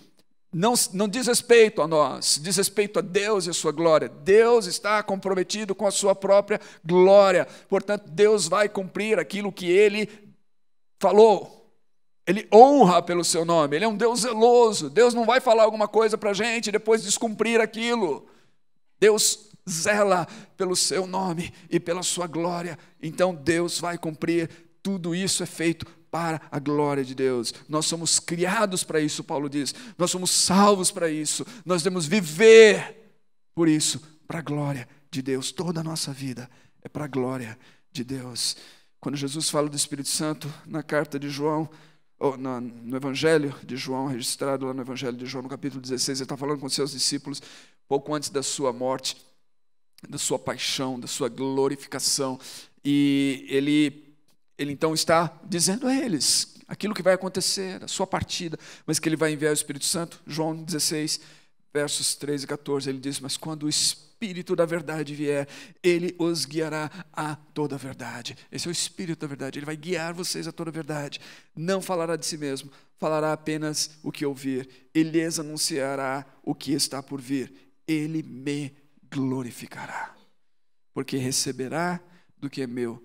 não diz respeito a nós, diz respeito a Deus e a sua glória. Deus está comprometido com a sua própria glória. Portanto, Deus vai cumprir aquilo que Ele falou. Ele honra pelo seu nome. Ele é um Deus zeloso. Deus não vai falar alguma coisa para a gente e depois descumprir aquilo. Deus zela pelo seu nome e pela sua glória. Então Deus vai cumprir. Tudo isso é feito para a glória de Deus. Nós somos criados para isso, Paulo diz. Nós somos salvos para isso. Nós devemos viver por isso, para a glória de Deus. Toda a nossa vida é para a glória de Deus. Quando Jesus fala do Espírito Santo na carta de João, ou no Evangelho de João, registrado lá no Evangelho de João, no capítulo 16, ele está falando com seus discípulos, pouco antes da sua morte, da sua paixão, da sua glorificação. E ele então está dizendo a eles aquilo que vai acontecer, a sua partida, mas que ele vai enviar o Espírito Santo. João 16, versos 13 e 14, ele diz: mas quando o Espírito da verdade vier, ele os guiará a toda a verdade. Esse é o Espírito da verdade, ele vai guiar vocês a toda a verdade. Não falará de si mesmo, falará apenas o que ouvir. Ele lhes anunciará o que está por vir. Ele me glorificará, porque receberá do que é meu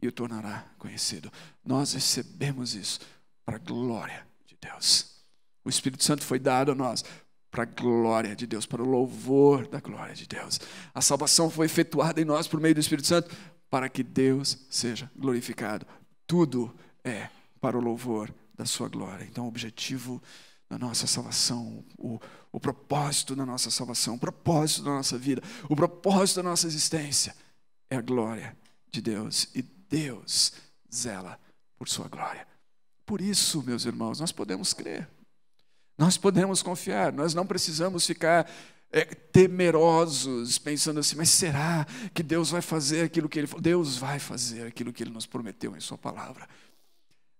e o tornará conhecido. Nós recebemos isso para a glória de Deus. O Espírito Santo foi dado a nós para a glória de Deus, para o louvor da glória de Deus. A salvação foi efetuada em nós por meio do Espírito Santo para que Deus seja glorificado. Tudo é para o louvor da sua glória. Então o objetivo da nossa salvação, o propósito da nossa salvação, o propósito da nossa vida, o propósito da nossa existência é a glória de Deus. E Deus zela por sua glória. Por isso, meus irmãos, nós podemos crer. Nós podemos confiar. Nós não precisamos ficar temerosos, pensando assim, mas será que Deus vai fazer aquilo que Ele falou? Deus vai fazer aquilo que Ele nos prometeu em sua palavra.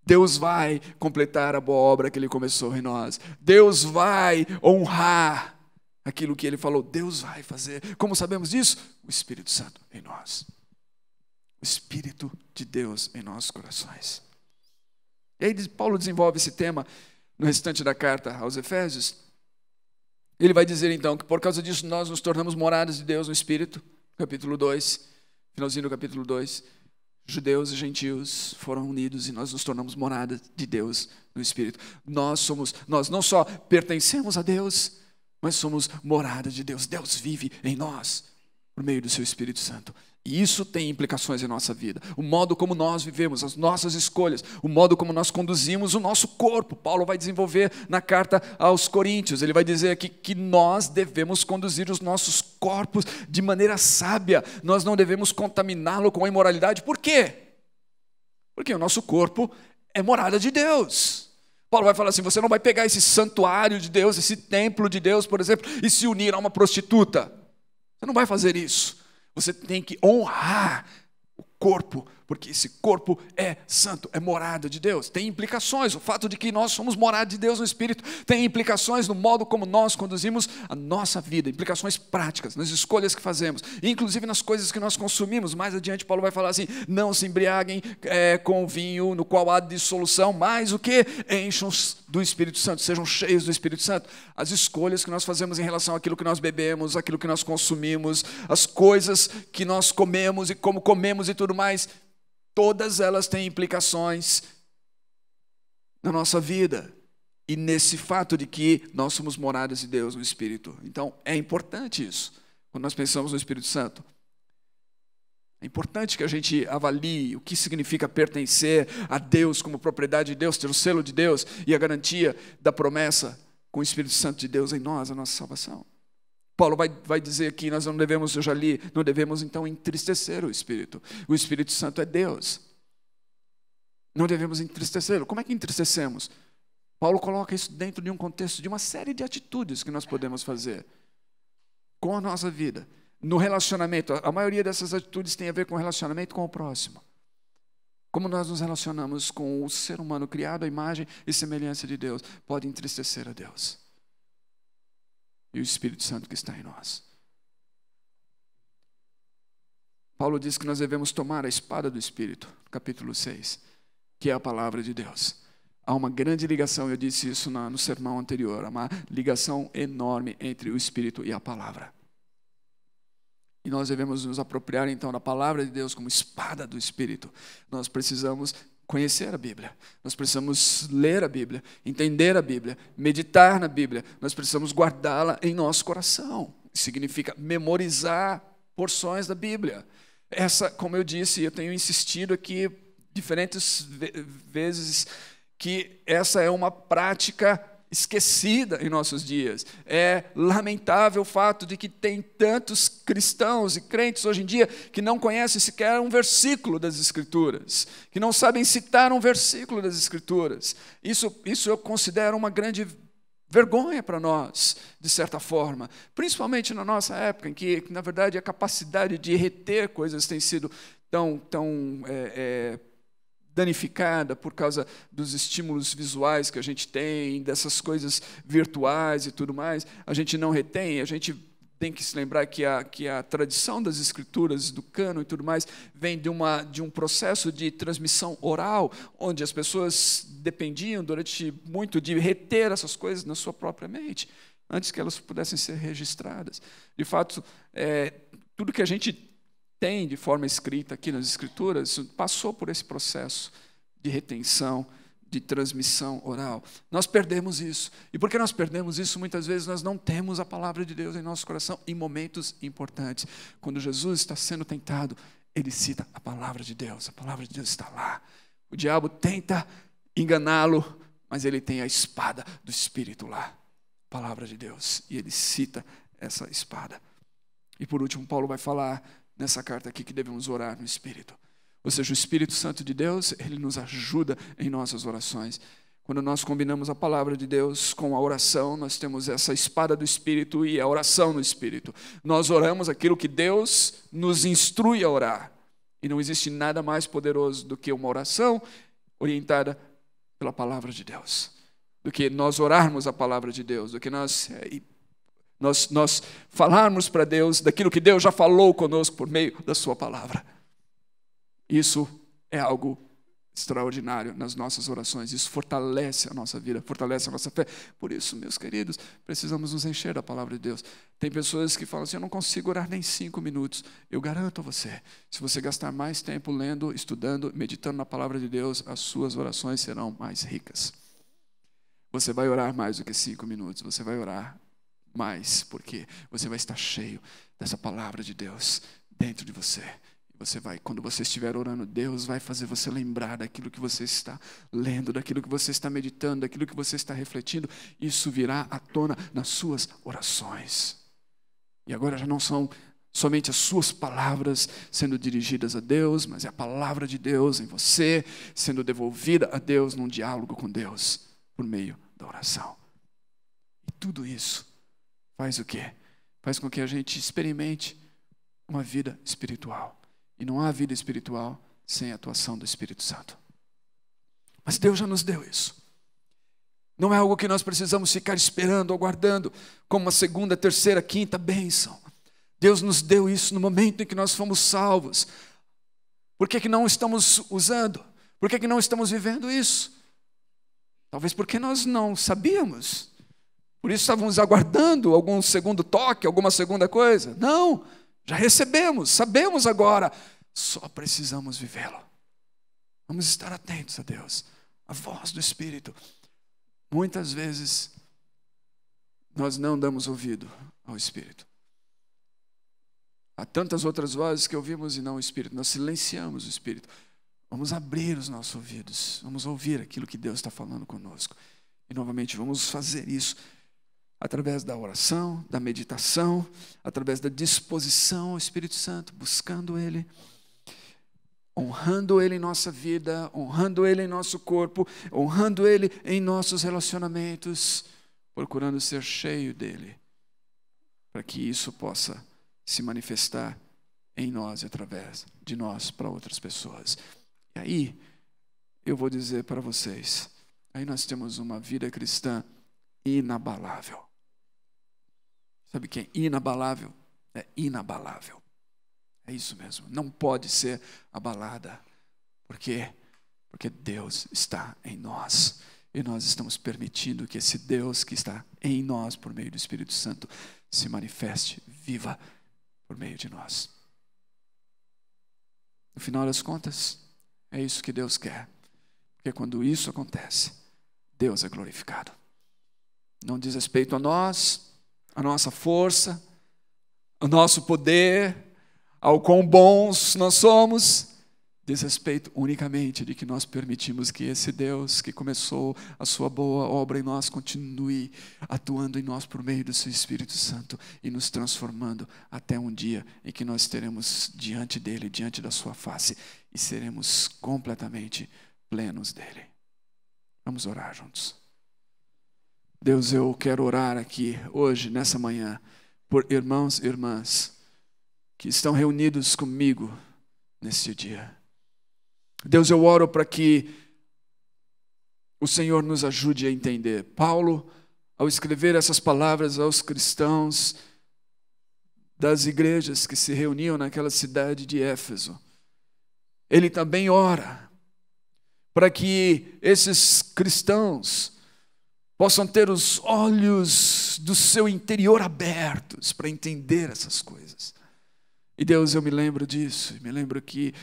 Deus vai completar a boa obra que Ele começou em nós. Deus vai honrar aquilo que Ele falou. Deus vai fazer. Como sabemos disso? O Espírito Santo em nós. O Espírito de Deus em nossos corações. E aí Paulo desenvolve esse tema no restante da carta aos Efésios. Ele vai dizer então que por causa disso nós nos tornamos moradas de Deus no Espírito. Capítulo 2, finalzinho do capítulo 2. Judeus e gentios foram unidos e nós nos tornamos morada de Deus no Espírito. Nós não só pertencemos a Deus, mas somos morada de Deus. Deus vive em nós por meio do seu Espírito Santo. E isso tem implicações em nossa vida. O modo como nós vivemos, as nossas escolhas, o modo como nós conduzimos o nosso corpo. Paulo vai desenvolver na carta aos Coríntios. Ele vai dizer aqui que nós devemos conduzir os nossos corpos de maneira sábia. Nós não devemos contaminá-lo com a imoralidade. Por quê? Porque o nosso corpo é morada de Deus. Paulo vai falar assim, você não vai pegar esse santuário de Deus, esse templo de Deus, por exemplo, e se unir a uma prostituta. Você não vai fazer isso. Você tem que honrar o corpo, porque esse corpo é santo, é morada de Deus. Tem implicações, o fato de que nós somos morada de Deus no Espírito, tem implicações no modo como nós conduzimos a nossa vida, implicações práticas, nas escolhas que fazemos, inclusive nas coisas que nós consumimos. Mais adiante Paulo vai falar assim, não se embriaguem com vinho no qual há dissolução, mas o que? Encham-se do Espírito Santo, sejam cheios do Espírito Santo. As escolhas que nós fazemos em relação àquilo que nós bebemos, àquilo que nós consumimos, as coisas que nós comemos e como comemos e tudo mais, todas elas têm implicações na nossa vida e nesse fato de que nós somos moradas de Deus no Espírito. Então é importante isso, quando nós pensamos no Espírito Santo. É importante que a gente avalie o que significa pertencer a Deus como propriedade de Deus, ter o selo de Deus e a garantia da promessa com o Espírito Santo de Deus em nós, a nossa salvação. Paulo vai dizer aqui, nós não devemos, eu já li, não devemos então entristecer o Espírito. O Espírito Santo é Deus. Não devemos entristecê-lo. Como é que entristecemos? Paulo coloca isso dentro de um contexto de uma série de atitudes que nós podemos fazer com a nossa vida. No relacionamento, a maioria dessas atitudes tem a ver com o relacionamento com o próximo. Como nós nos relacionamos com o ser humano criado à imagem e semelhança de Deus, pode entristecer a Deus. E o Espírito Santo que está em nós. Paulo diz que nós devemos tomar a espada do Espírito, capítulo 6, que é a palavra de Deus. Há uma grande ligação, eu disse isso no sermão anterior, há uma ligação enorme entre o Espírito e a palavra. E nós devemos nos apropriar então da palavra de Deus como espada do Espírito. Nós precisamos conhecer a Bíblia, nós precisamos ler a Bíblia, entender a Bíblia, meditar na Bíblia, nós precisamos guardá-la em nosso coração. Significa memorizar porções da Bíblia. Essa, como eu disse, eu tenho insistido aqui diferentes vezes, que essa é uma prática esquecida em nossos dias. É lamentável o fato de que tem tantos cristãos e crentes hoje em dia que não conhecem sequer um versículo das Escrituras, que não sabem citar um versículo das Escrituras. Isso eu considero uma grande vergonha para nós, de certa forma, principalmente na nossa época, em que na verdade, a capacidade de reter coisas tem sido tão danificada por causa dos estímulos visuais que a gente tem, dessas coisas virtuais e tudo mais. A gente não retém, a gente tem que se lembrar que a tradição das Escrituras, do cânon e tudo mais, vem de um processo de transmissão oral, onde as pessoas dependiam durante muito de reter essas coisas na sua própria mente, antes que elas pudessem ser registradas. De fato, tudo que a gente tem de forma escrita aqui nas Escrituras, passou por esse processo de retenção, de transmissão oral. Nós perdemos isso. E porque nós perdemos isso, muitas vezes nós não temos a palavra de Deus em nosso coração em momentos importantes. Quando Jesus está sendo tentado, ele cita a palavra de Deus. A palavra de Deus está lá. O diabo tenta enganá-lo, mas ele tem a espada do Espírito lá. A palavra de Deus. E ele cita essa espada. E por último, Paulo vai falar nessa carta aqui que devemos orar no Espírito. Ou seja, o Espírito Santo de Deus, ele nos ajuda em nossas orações. Quando nós combinamos a palavra de Deus com a oração, nós temos essa espada do Espírito e a oração no Espírito. Nós oramos aquilo que Deus nos instrui a orar. E não existe nada mais poderoso do que uma oração orientada pela palavra de Deus. Do que nós orarmos a palavra de Deus, do que nós falarmos para Deus daquilo que Deus já falou conosco por meio da sua palavra. Isso é algo extraordinário nas nossas orações. Isso fortalece a nossa vida, fortalece a nossa fé. Por isso, meus queridos, precisamos nos encher da palavra de Deus. Tem pessoas que falam assim, eu não consigo orar nem 5 minutos. Eu garanto a você, se você gastar mais tempo lendo, estudando, meditando na palavra de Deus, as suas orações serão mais ricas. Você vai orar mais do que 5 minutos, você vai orar mais, porque você vai estar cheio dessa palavra de Deus dentro de você. Você vai, quando você estiver orando, Deus vai fazer você lembrar daquilo que você está lendo, daquilo que você está meditando, daquilo que você está refletindo. Isso virá à tona nas suas orações. E agora já não são somente as suas palavras sendo dirigidas a Deus, mas é a palavra de Deus em você, sendo devolvida a Deus num diálogo com Deus, por meio da oração. E tudo isso faz o quê? Faz com que a gente experimente uma vida espiritual. E não há vida espiritual sem a atuação do Espírito Santo. Mas Deus já nos deu isso. Não é algo que nós precisamos ficar esperando, aguardando, como uma segunda, terceira, quinta bênção. Deus nos deu isso no momento em que nós fomos salvos. Por que não estamos usando? Por que não estamos vivendo isso? Talvez porque nós não sabíamos. Por isso estávamos aguardando algum segundo toque, alguma segunda coisa. Não, já recebemos, sabemos agora. Só precisamos vivê-lo. Vamos estar atentos a Deus, a voz do Espírito. Muitas vezes nós não damos ouvido ao Espírito. Há tantas outras vozes que ouvimos e não o Espírito. Nós silenciamos o Espírito. Vamos abrir os nossos ouvidos. Vamos ouvir aquilo que Deus está falando conosco. E novamente vamos fazer isso através da oração, da meditação, através da disposição ao Espírito Santo, buscando Ele, honrando Ele em nossa vida, honrando Ele em nosso corpo, honrando Ele em nossos relacionamentos, procurando ser cheio dEle, para que isso possa se manifestar em nós e através de nós para outras pessoas. E aí, eu vou dizer para vocês, aí nós temos uma vida cristã inabalável. Sabe quem é inabalável? É inabalável. É isso mesmo. Não pode ser abalada. Por quê? Porque Deus está em nós. E nós estamos permitindo que esse Deus que está em nós por meio do Espírito Santo se manifeste, viva por meio de nós. No final das contas, é isso que Deus quer. Porque quando isso acontece, Deus é glorificado. Não diz respeito a nós, a nossa força, ao nosso poder, ao quão bons nós somos. Diz respeito unicamente de que nós permitimos que esse Deus que começou a sua boa obra em nós continue atuando em nós por meio do seu Espírito Santo e nos transformando até um dia em que nós estaremos diante dele, diante da sua face e seremos completamente plenos dele. Vamos orar juntos. Deus, eu quero orar aqui hoje, nessa manhã, por irmãos e irmãs que estão reunidos comigo neste dia. Deus, eu oro para que o Senhor nos ajude a entender. Paulo, ao escrever essas palavras aos cristãos das igrejas que se reuniam naquela cidade de Éfeso, ele também ora para que esses cristãos possam ter os olhos do seu interior abertos para entender essas coisas. E Deus, eu me lembro disso, me lembro que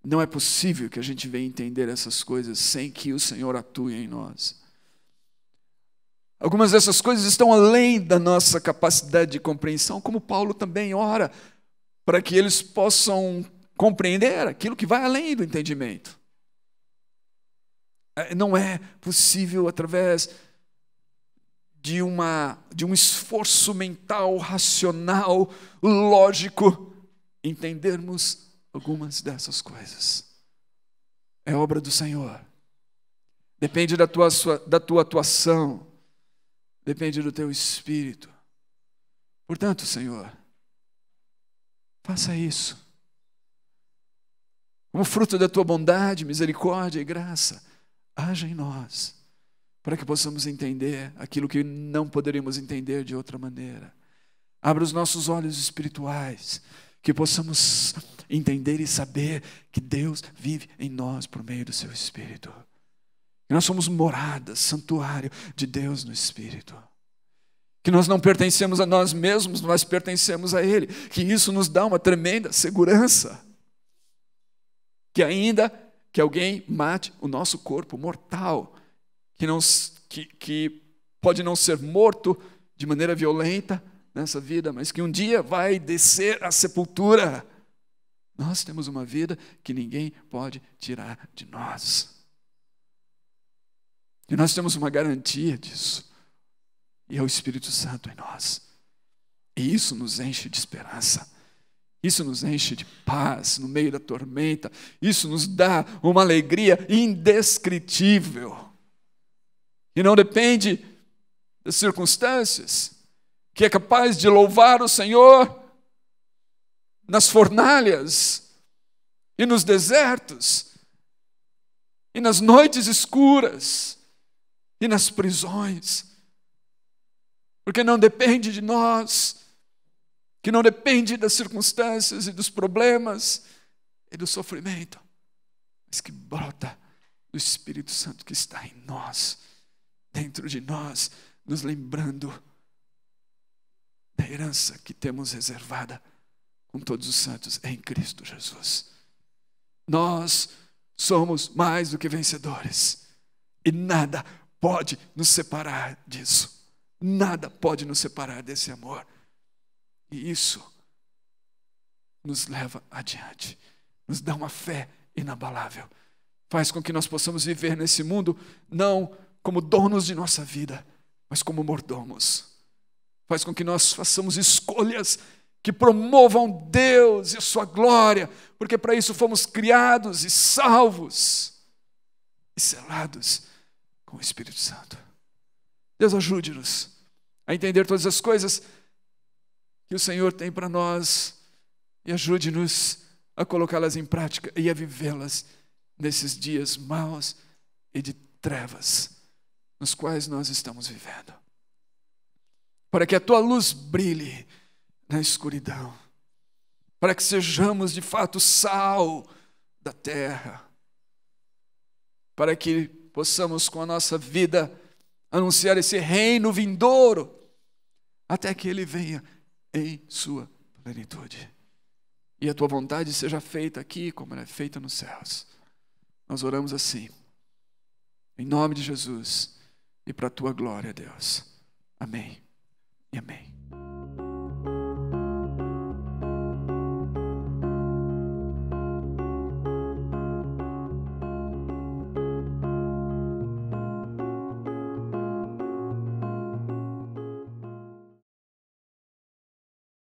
não é possível que a gente venha entender essas coisas sem que o Senhor atue em nós. Algumas dessas coisas estão além da nossa capacidade de compreensão, como Paulo também ora para que eles possam compreender aquilo que vai além do entendimento. Não é possível, através de um esforço mental, racional, lógico, entendermos algumas dessas coisas. É obra do Senhor. Depende da tua atuação. Depende do teu espírito. Portanto, Senhor, faça isso. Como fruto da tua bondade, misericórdia e graça, haja em nós, para que possamos entender aquilo que não poderíamos entender de outra maneira. Abra os nossos olhos espirituais, que possamos entender e saber que Deus vive em nós por meio do seu Espírito. Que nós somos morada, santuário de Deus no Espírito. Que nós não pertencemos a nós mesmos, nós pertencemos a Ele. Que isso nos dá uma tremenda segurança. Que ainda que alguém mate o nosso corpo mortal, que pode não ser morto de maneira violenta nessa vida, mas que um dia vai descer à sepultura, nós temos uma vida que ninguém pode tirar de nós. E nós temos uma garantia disso. E é o Espírito Santo em nós. E isso nos enche de esperança. Isso nos enche de paz no meio da tormenta. Isso nos dá uma alegria indescritível. E não depende das circunstâncias, que é capaz de louvar o Senhor nas fornalhas e nos desertos e nas noites escuras e nas prisões. Porque não depende de nós, que não depende das circunstâncias e dos problemas e do sofrimento, mas que brota do Espírito Santo que está em nós, dentro de nós, nos lembrando da herança que temos reservada com todos os santos em Cristo Jesus. Nós somos mais do que vencedores e nada pode nos separar disso. Nada pode nos separar desse amor. E isso nos leva adiante, nos dá uma fé inabalável, faz com que nós possamos viver nesse mundo não como donos de nossa vida, mas como mordomos. Faz com que nós façamos escolhas que promovam Deus e a sua glória, porque para isso fomos criados e salvos e selados com o Espírito Santo. Deus, ajude-nos a entender todas as coisas que o Senhor tem para nós e ajude-nos a colocá-las em prática e a vivê-las nesses dias maus e de trevas nos quais nós estamos vivendo. Para que a tua luz brilhe na escuridão, para que sejamos de fato sal da terra, para que possamos com a nossa vida anunciar esse reino vindouro, até que ele venha em sua plenitude. E a tua vontade seja feita aqui como ela é feita nos céus. Nós oramos assim, em nome de Jesus, e para a tua glória, Deus. Amém e amém.